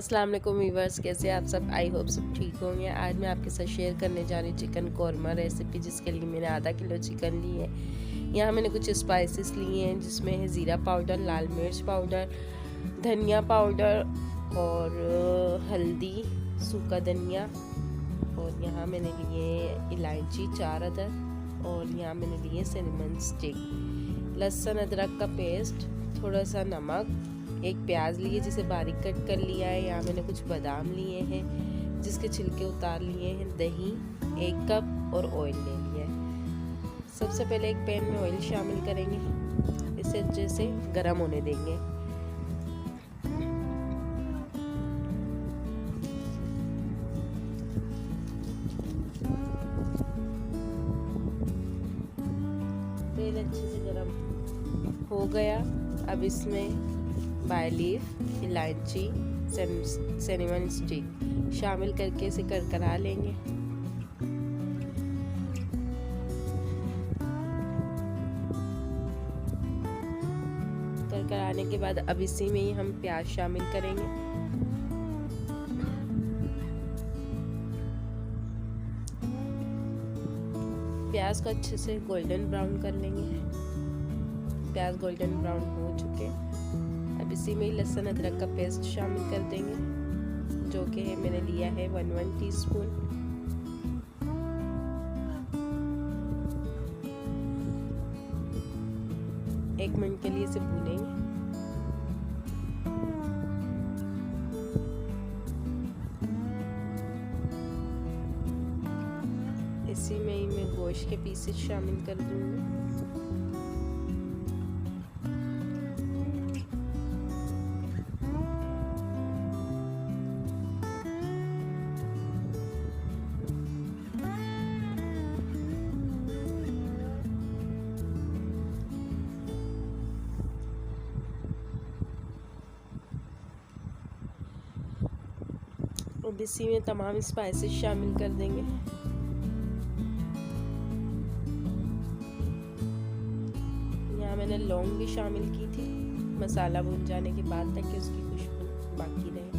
अस्सलाम वालेकुम व्यूअर्स, कैसे आप सब? आई होप सब ठीक होंगे। आज मैं आपके साथ शेयर करने जा रही हूँ चिकन कौरमा रेसिपी, जिसके लिए मैंने आधा किलो चिकन ली है। यहाँ मैंने कुछ स्पाइसेस लिए हैं, जिसमें है ज़ीरा पाउडर, लाल मिर्च पाउडर, धनिया पाउडर और हल्दी, सूखा धनिया। और यहाँ मैंने लिए इलायची 4 अदर, और यहाँ मैंने लिए सिनेमन स्टिक, लहसुन अदरक का पेस्ट, थोड़ा सा नमक, एक प्याज लिए जिसे बारीक कट कर लिया है। यहाँ मैंने कुछ बादाम लिए हैं जिसके छिलके उतार लिए हैं, दही 1 कप और ऑयल ले लिया है। सबसे पहले एक पैन में ऑयल शामिल करेंगे, इसे अच्छे से गर्म होने देंगे। तेल अच्छे से गर्म हो गया। अब इसमें बाय लीफ, इलायची, सिनेमन स्टिक शामिल करके इसे करकरा लेंगे। करकराने के बाद अब इसी में ही हम प्याज शामिल करेंगे। प्याज को अच्छे से गोल्डन ब्राउन कर लेंगे। प्याज गोल्डन ब्राउन हो चुके। अब इसी में लहसुन अदरक का पेस्ट शामिल कर देंगे, जो कि है मैंने लिया है 1 टीस्पून। एक मिनट के लिए इसे भूनेंगे। इसी में ही मैं गोश्त के पीसेस शामिल कर दूंगी। अब इसी में तमाम स्पाइसेस शामिल कर देंगे। यहाँ मैंने लौंग भी शामिल की थी मसाला भून जाने के बाद, ताकि उसकी खुशबू बाकी रहे।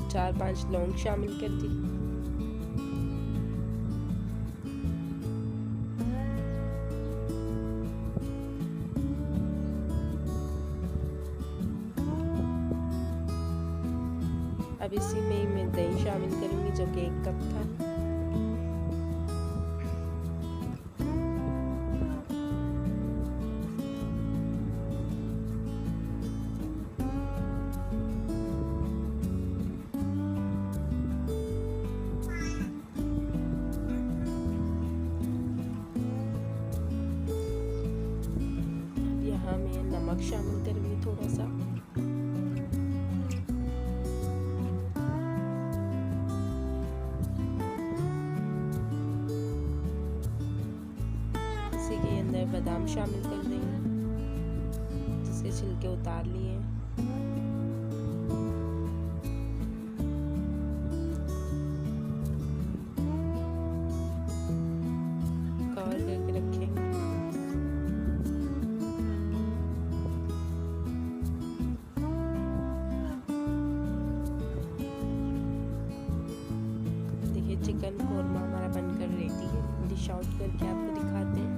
4-5 लौंग शामिल कर दी। अब इसी में ही मैं दही शामिल करूंगी, जो कि 1 कप था। यहाँ मैं नमक शामिल करूंगी थोड़ा सा। के अंदर बादाम शामिल कर देंगे, जिसके छिलके उतार लिए। कवर करके रखेंगे। देखिए चिकन कोरमा हमारा बनकर रेडी है। डिश आउट करके आपको दिखाते हैं।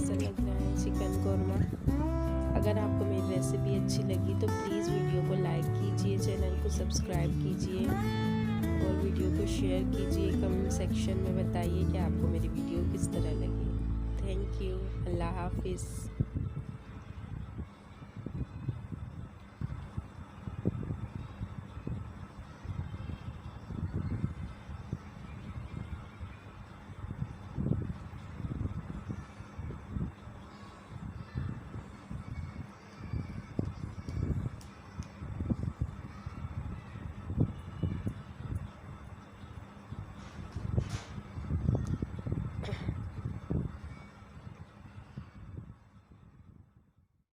लग रहा है चिकन कोरमा। अगर आपको मेरी रेसिपी अच्छी लगी तो प्लीज़ वीडियो को लाइक कीजिए, चैनल को सब्सक्राइब कीजिए और वीडियो को शेयर कीजिए। कमेंट सेक्शन में बताइए कि आपको मेरी वीडियो किस तरह लगी। Thank you. अल्लाह हाफिज़।